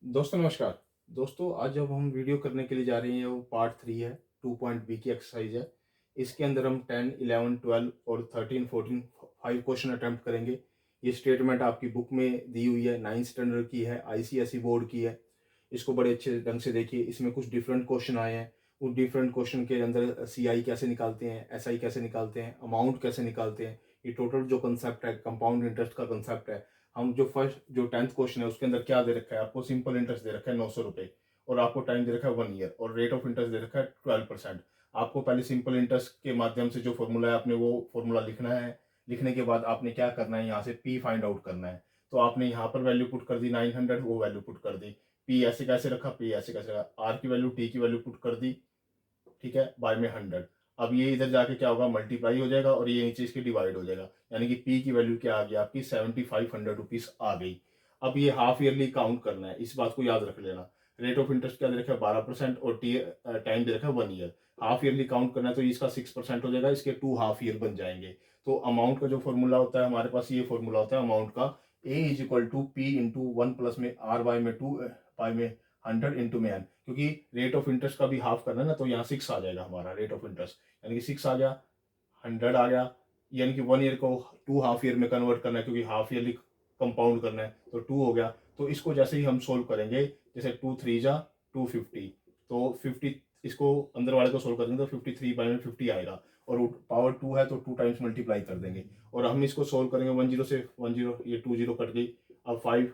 दोस्तों नमस्कार। दोस्तों आज जब हम वीडियो करने के लिए जा रहे हैं वो पार्ट 3 है, 2 पॉइंट बी की एक्सरसाइज है। इसके अंदर हम 10, 11, 12 और 13, 14 5 क्वेश्चन अटेम्प्ट करेंगे। ये स्टेटमेंट आपकी बुक में दी हुई है, 9th स्टैंडर्ड की है, आईसीएसई बोर्ड की है। इसको बड़े अच्छे ढंग से देखिए। इसमें कुछ डिफरेंट क्वेश्चन आए हैं। उन डिफरेंट क्वेश्चन के अंदर सीआई कैसे निकालते हैं, एसआई कैसे निकालते हैं, अमाउंट कैसे निकालते हैं। ये टोटल जो कंसेप्ट है कंपाउंड इंटरेस्ट का कंसेप्ट है। हम जो 10th क्वेश्चन है उसके अंदर क्या दे रखा है, आपको सिंपल इंटरेस्ट दे रखा है 900 रुपये और आपको टाइम दे रखा है 1 ईयर और रेट ऑफ इंटरेस्ट दे रखा है 12%। आपको पहले सिंपल इंटरेस्ट के माध्यम से जो फॉर्मूला है आपने वो फॉर्मूला लिखना है। लिखने के बाद आपने क्या करना है, यहाँ से पी फाइंड आउट करना है। तो आपने यहाँ पर वैल्यू पुट कर दी 900, वो वैल्यू पुट कर दी। पी ऐसे कैसे रखा, पी ऐसे कैसे रखा, आर की वैल्यू टी की वैल्यू पुट कर दी, ठीक है, बाय में 100। अब ये इधर जाके क्या होगा, मल्टीप्लाई हो जाएगा और ये नीचे इसके डिवाइड हो जाएगा। यानी कि पी की वैल्यू क्या आ गई आपकी 7500 रुपीज आ गई। अब ये हाफ ईयरली काउंट करना है, इस बात को याद रख लेना। रेट ऑफ इंटरेस्ट क्या दे रखा है 12% और टी टाइम दे रखा है 1 ईयर। हाफ ईयरली काउंट करना है तो इसका 6% हो जाएगा, इसके 2 हाफ ईयर बन जाएंगे। तो अमाउंट का जो फॉर्मूला होता है हमारे पास, ये फॉर्मूला होता है अमाउंट का, A is equal to P into 1 plus में आर बाय में 2 बाय में 100 इंटू में एन। क्योंकि रेट ऑफ इंटरेस्ट का भी हाफ करना है ना, तो यहाँ 6 आ जाएगा हमारा रेट ऑफ इंटरेस्ट। यानी कि 6 आ गया, 100 आ गया। यानी कि 1 ईयर को 2 हाफ ईयर में कन्वर्ट करना है, क्योंकि हाफ ईयरली कंपाउंड करना है, तो 2 हो गया। तो इसको जैसे ही हम सोल्व करेंगे, जैसे 2 3 जा 250, तो 50 इसको अंदर वाले को सोल्व करेंगे तो 53 बाई में 50 आएगा। और पावर 2 है तो 2 टाइम्स मल्टीप्लाई कर देंगे। और हम इसको सोल्व करेंगे 10 से 10, ये 20 कट गई। अब 5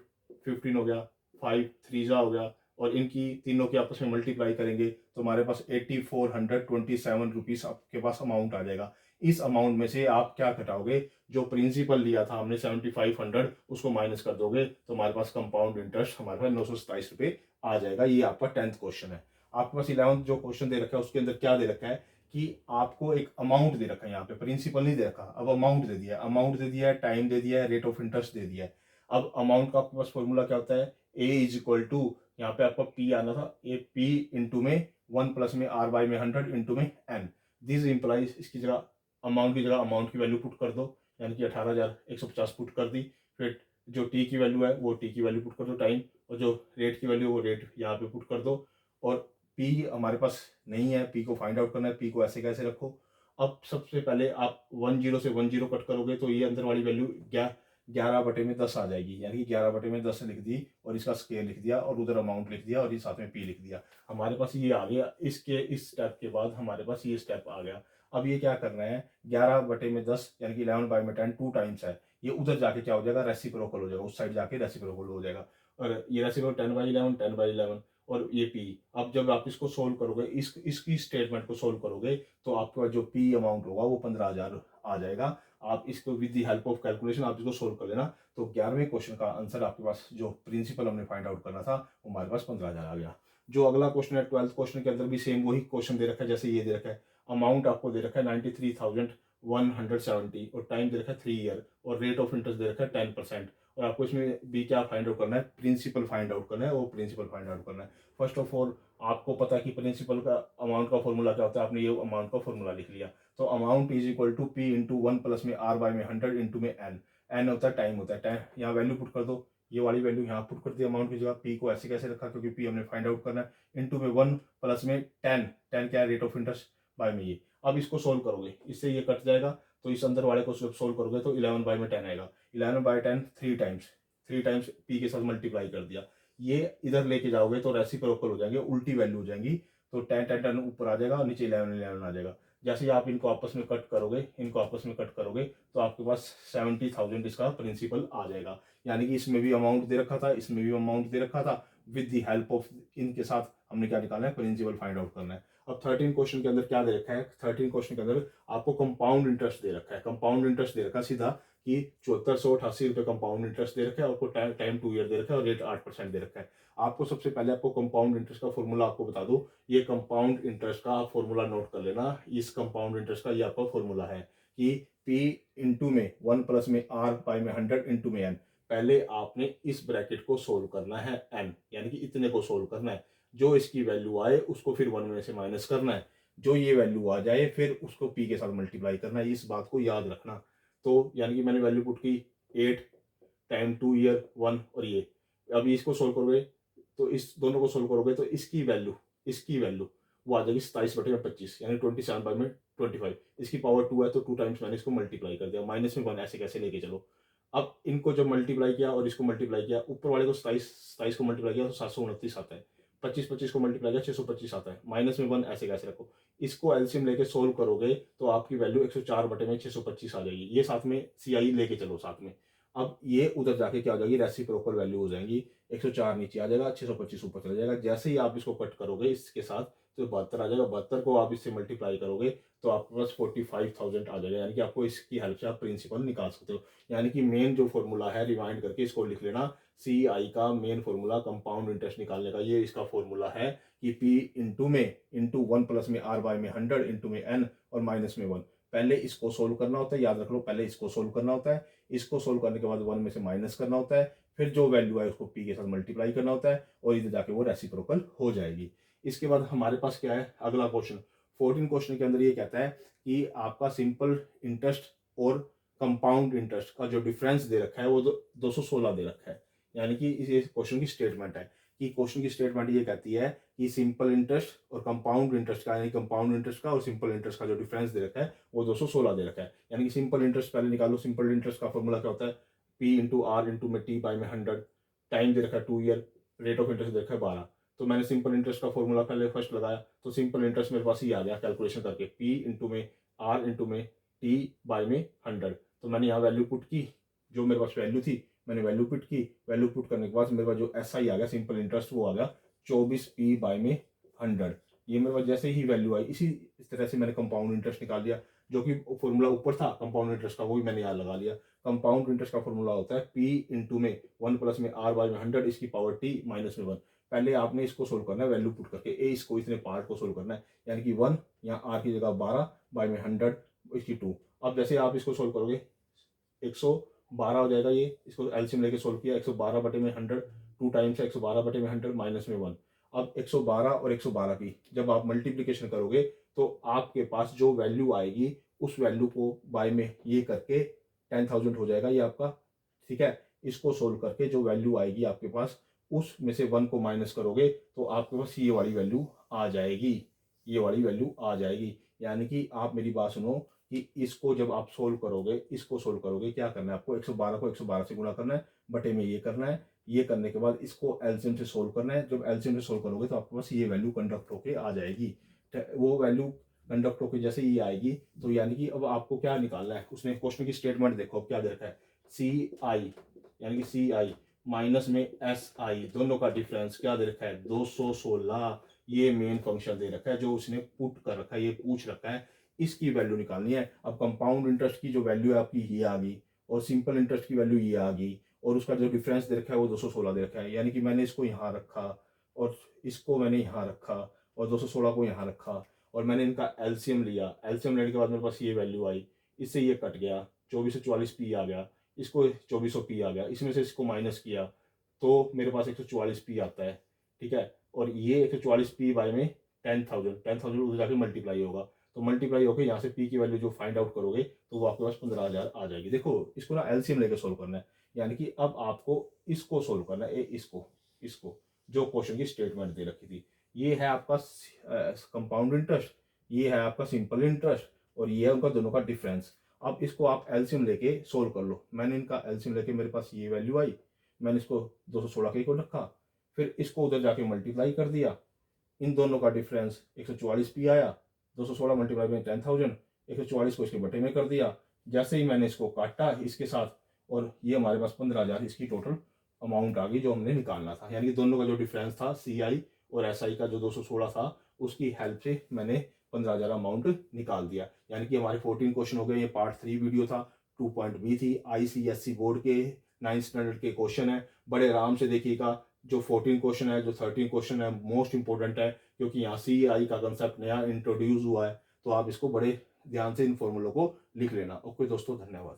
15 हो गया, 5 3 जा हो गया, और इनकी तीनों की आपस में मल्टीप्लाई करेंगे तो हमारे पास 8427 रुपीज आपके पास अमाउंट आ जाएगा। इस अमाउंट में से आप क्या घटाओगे, जो प्रिंसिपल लिया था हमने 7500, उसको माइनस कर दोगे तो हमारे पास कंपाउंड इंटरेस्ट हमारे पास 927 रुपये आ जाएगा। ये आपका 10th क्वेश्चन है। आपके पास 11th जो क्वेश्चन दे रखा है उसके अंदर क्या दे रखा है कि आपको एक अमाउंट दे रखा है, यहाँ पे प्रिंसिपल नहीं दे रखा, अब अमाउंट दे दिया है, अमाउंट दे दिया है, टाइम दे दिया है, रेट ऑफ इंटरेस्ट दे दिया है। अब अमाउंट का आपके पास फॉर्मूला क्या होता है, ए इज इक्वल टू, यहाँ पे आपका पी आना था, ए पी इंटू में 1 प्लस में आर बाई में 100 इंटू में एन। दिस इंप्लाइज, इसकी जगह अमाउंट की जगह अमाउंट की वैल्यू पुट कर दो, यानी कि 18,150 पुट कर दी। फिर जो टी की वैल्यू है वो टी की वैल्यू पुट कर दो टाइम, और जो रेट की वैल्यू है वो रेट यहाँ पे पुट कर दो। और पी हमारे पास नहीं है, पी को फाइंड आउट करना है, पी को ऐसे कैसे रखो। अब सबसे पहले आप 10 से 10 कट करोगे तो ये अंदर वाली वैल्यू 11/10 आ जाएगी, यानी कि 11/10 लिख दी और इसका स्केल लिख दिया और उधर अमाउंट लिख दिया और ये साथ में पी लिख दिया। हमारे पास ये आ गया। इसके इस स्टेप के बाद हमारे पास ये स्टेप आ गया। अब ये क्या करना है, 11/10 यानी कि 11/10 2 टाइम्स है, ये उधर जाके क्या हो जाएगा, रेसिप्रोकल हो जाएगा, उस साइड जाके रेसिप्रोकल हो जाएगा। और ये रेसिप्रोकल 10/11 10/11 और ये पी। अब जब आप इसको सोल्व करोगे, इसकी स्टेटमेंट को सोल्व करोगे, तो आपका जो पी अमाउंट होगा वो 15,000 आ जाएगा। आप इसको with the help of calculation आप इसको सोल्व कर लेना। तो 11वें क्वेश्चन का आंसर आपके पास, जो प्रिंसिपल हमने फाइंड आउट करना था, वो हमारे पास 15,000 आ गया। जो अगला क्वेश्चन है 12th क्वेश्चन के अंदर भी सेम वही क्वेश्चन दे रखा है जैसे ये दे रखा है। अमाउंट आपको दे रखा है 93,170 और टाइम दे रखा है 3 ईयर और रेट ऑफ इंटरेस्ट दे रखा है 10%। और आपको इसमें भी क्या फाइंड आउट करना है, प्रिंसिपल फाइंड आउट करना है, वो प्रिंसिपल फाइंड आउट करना है। फर्स्ट ऑफ ऑल आपको पता है कि प्रिंसिपल का अमाउंट का फॉर्मूला क्या होता है, आपने ये अमाउंट का फॉर्मूला लिख लिया। तो amount is equal to P into 1 plus में आर बाय में 100 इंटू में एन। एन होता है टाइम, होता है टाइम, यहाँ वैल्यू पुट कर दो, ये वाली वैल्यू यहाँ पुट कर दी अमाउंट की जगह। पी को ऐसे कैसे रखा, क्योंकि पी हमने फाइंड आउट करना है, इंटू में 1 प्लस में 10, 10 क्या है रेट ऑफ इंटरेस्ट, बाय में ये। अब इसको सोल्व करोगे, इससे ये कट जाएगा, तो इस अंदर वाले को सोल्व करोगे तो 11/10 आएगा। 11/10 थ्री टाइम्स पी के साथ मल्टीप्लाई कर दिया। ये इधर लेके जाओगे तो रेसिप्रोकल हो जाएंगे, उल्टी वैल्यू हो जाएंगी। तो 10 ऊपर आ जाएगा और नीचे 11 आ जाएगा। जैसे ही आप इनको आपस में कट करोगे, तो आपके पास 70,000 इसका प्रिंसिपल आ जाएगा। यानी कि इसमें भी अमाउंट दे रखा था, इसमें भी अमाउंट दे रखा था, विद द हेल्प ऑफ इनके साथ हमने क्या निकालना है, प्रिंसिपल फाइंड आउट करना है। अब 13 क्वेश्चन के अंदर क्या दे रखा है, 13 क्वेश्चन के अंदर आपको कंपाउंड इंटरेस्ट दे रखा है। कंपाउंड इंटरेस्ट दे रखा है सीधा कि 7488 रुपये कंपाउंड इंटरेस्ट दे रखा है, आपको टाइम 2 ईयर दे रखा है और रेट 8% दे रखा है। आपको सबसे पहले आपको कंपाउंड इंटरेस्ट का फॉर्मूला आपको बता दो। ये कंपाउंड इंटरेस्ट का आप फॉर्मूला नोट कर लेना। इस कंपाउंड इंटरेस्ट का ये आपका फॉर्मूला है कि पी इंटू में 1 प्लस में आर बाई में 100 इंटू में एन। पहले आपने इस ब्रैकेट को सोल्व करना है, एन यानी कि इतने को सोल्व करना है। जो इसकी वैल्यू आए उसको फिर 1 में से माइनस करना है, जो ये वैल्यू आ जाए फिर उसको पी के साथ मल्टीप्लाई करना है। इस बात को याद रखना। तो यानी कि मैंने वैल्यू पुट की 8 टाइम 2 ईयर 1 और ये। अब इसको सोल्व करोगे तो इस दोनों को सोल्व करोगे तो इसकी वैल्यू वो आ जाएगी 27/25, यानी 27/25। इसकी पावर 2 है तो 2 टाइम्स मैंने इसको मल्टीप्लाई कर दिया, माइनस में 1 ऐसे कैसे लेके चलो। अब इनको जब मल्टीप्लाई किया और इसको मल्टीप्लाई किया, ऊपर वाले को 27 को मल्टीप्लाई किया तो 729 आता है, 25 को मल्टीप्लाई किया 625 आता है, माइनस में 1 ऐसे कैसे रखो। इसको एलसीएम लेके सोल्व करोगे तो आपकी वैल्यू 104/625 आ जाएगी। ये साथ में सीआई लेके चलो साथ में। अब ये उधर जाके क्या हो जाएगी, रेसिप्रोकल वैल्यू हो जाएंगी। 104 नीचे आ जाएगा, 625 ऊपर चला जाएगा। जैसे ही आप इसको कट करोगे इसके साथ तो 72 आ जाएगा। 72 को आप इससे मल्टीप्लाई करोगे तो आपके पास 45,000 आ जाएगा। यानी कि आपको इसकी हेल्प से आप प्रिंसिपल निकाल सकते हो। यानी कि मेन जो फॉर्मूला है, रिवाइंड करके इसको लिख लेना, सी आई का मेन फॉर्मूला कंपाउंड इंटरेस्ट निकालने का ये इसका फॉर्मूला है कि पी इंटू में इंटू 1 प्लस में आर बाय में 100 इंटू में एन और माइनस में 1। पहले इसको सोल्व करना होता है, याद रख लो, पहले इसको सोल्व करना होता है। इसको सोल्व करने के बाद 1 में से माइनस करना होता है, फिर जो वैल्यू है उसको पी के साथ मल्टीप्लाई करना होता है और इधर जाके वो रेसिप्रोकल हो जाएगी। इसके बाद हमारे पास क्या है, अगला क्वेश्चन 14 क्वेश्चन के अंदर ये कहता है कि आपका सिंपल इंटरेस्ट और कंपाउंड इंटरेस्ट का जो डिफरेंस दे रखा है वो 216 दे रखा है। यानी कि इस क्वेश्चन की स्टेटमेंट है कि क्वेश्चन की स्टेटमेंट ये कहती है कि सिंपल इंटरेस्ट और कंपाउंड इंटरेस्ट का, यानी कंपाउंड इंटरेस्ट का और सिंपल इंटरेस्ट का जो डिफरेंस दे रखा है वो 216 दे रखा है। यानी कि सिंपल इंटरेस्ट पहले निकालो। सिंपल इंटरेस्ट का फॉर्मूला क्या होता है, पी इंटू आर इंटू में टी बाई में 100, टाइम दे रखा है 2 ईयर, रेट ऑफ इंटरेस्ट दे रखा है 12। तो मैंने सिंपल इंटरेस्ट का फॉर्मूला पहले फर्स्ट लगाया तो सिंपल इंटरेस्ट मेरे पास ही आ गया कैलकुलेशन करके, पी इंटू में आर इंटू में टी बाई में 100। तो मैंने यहाँ वैल्यू पुट की, जो मेरे पास वैल्यू थी मैंने वैल्यू पुट की। वैल्यू पुट करने के बाद मेरे पास जो एस आई आ गया सिंपल इंटरेस्ट वो आ गया 24p बाई में 100। ये मेरे पास जैसे ही वैल्यू आई इसी इस तरह से मैंने कंपाउंड इंटरेस्ट निकाल लिया। जो कि फॉर्मूला ऊपर था कंपाउंड इंटरेस्ट का वो भी मैंने यहाँ लगा लिया। कंपाउंड इंटरेस्ट का फॉर्मूला होता है पी इंटू में 1 प्लस में आर बाई में 100 इसकी पावर टी माइनस में 1। पहले आपने इसको सोल्व करना है वैल्यू पुट करके, ए इसको इतने पार्ट को सोल्व करना है, यानी कि 1 यहाँ आर की जगह 12 बाई में 100 इसकी 2। अब जैसे आप इसको सोल्व करोगे 112 हो जाएगा। ये इसको एलसीएम लेके सोल्व किया, 112/100 2 टाइम्स है 112/100 माइनस में 1। अब 112 और 112 की जब आप मल्टीप्लीकेशन करोगे तो आपके पास जो वैल्यू आएगी उस वैल्यू को बाय में ये करके 10,000 हो जाएगा ये आपका। ठीक है, इसको सोल्व करके जो वैल्यू आएगी आपके पास उसमें से 1 को माइनस करोगे तो आपके पास ये वाली वैल्यू आ जाएगी, ये वाली वैल्यू आ जाएगी। यानी कि आप मेरी बात सुनो कि इसको जब आप सोल्व करोगे, इसको सोल्व करोगे क्या करना है आपको, 112 को 112 से गुणा करना है, बटे में ये करना है। ये करने के बाद इसको एलसीएम से सोल्व करना है। जब एलसीएम से सोल्व करोगे तो आपके पास ये वैल्यू कंडक्ट होके आ जाएगी। वो वैल्यू कंडक्ट होके जैसे ये आएगी तो यानी कि अब आपको क्या निकालना है, उसमें क्वेश्चन की स्टेटमेंट देखो क्या दे रखा है, सी आई यानी कि सी आई माइनस में एस आई, दोनों का डिफरेंस क्या दे रखा है 216। ये मेन फंक्शन दे रखा है जो उसने पुट कर रखा है, ये पूछ रखा है, इसकी वैल्यू निकालनी है। अब कंपाउंड इंटरेस्ट की जो वैल्यू है आपकी ये आ गई और सिंपल इंटरेस्ट की वैल्यू ये आ गई और उसका जो डिफरेंस दे रखा है वो 216 दे रखा है। यानी कि मैंने इसको यहाँ रखा और इसको मैंने यहाँ रखा और 216 को यहाँ रखा और मैंने इनका एलसीएम लिया। एलसीएम लेने के बाद मेरे पास ये वैल्यू आई, इससे ये कट गया, 2444p आ गया, इसको 2400p आ गया, इसमें से इसको माइनस किया तो मेरे पास 144p आता है। ठीक है, और ये 144p बाय में 10,000 उधर जाके मल्टीप्लाई होगा तो मल्टीप्लाई होकर यहाँ से पी की वैल्यू जो फाइंड आउट करोगे तो वो आपके पास 15,000 आ जाएगी। देखो इसको ना एलसीएम लेकर सोल्व करना है, यानी कि अब आपको इसको सोल्व करना है, इसको जो क्वेश्चन की स्टेटमेंट दे रखी थी। ये है आपका कंपाउंड इंटरेस्ट, ये है आपका सिंपल इंटरेस्ट और ये है उनका दोनों का डिफरेंस। अब इसको आप एलसीएम लेके सोल्व कर लो। मैंने इनका एलसीएम लेके मेरे पास ये वैल्यू आई, मैंने इसको 216 के को रखा, फिर इसको उधर जाके मल्टीप्लाई कर दिया, इन दोनों का डिफरेंस 144p आया, 216 मल्टीप्लाई में 10,000, 144 को इसके बटे में कर दिया। जैसे ही मैंने इसको काटा इसके साथ और ये हमारे पास 15,000 इसकी टोटल अमाउंट आ गई जो हमने निकालना था। यानी कि दोनों का जो डिफरेंस था सी आई और एस आई का जो 216 था उसकी हेल्प से मैंने 15,000 अमाउंट निकाल दिया। यानी कि हमारे 14 क्वेश्चन हो गए। ये पार्ट 3 वीडियो था, 2.B थी, ICSE बोर्ड के 9th स्टैंडर्ड के क्वेश्चन है। बड़े आराम से देखिएगा। जो 14 क्वेश्चन है, जो 13 क्वेश्चन है मोस्ट इंपॉर्टेंट है क्योंकि यहाँ सी आई का कंसेप्ट नया इंट्रोड्यूस हुआ है तो आप इसको बड़े ध्यान से इन फॉर्मूलों को लिख लेना। ओके दोस्तों, धन्यवाद।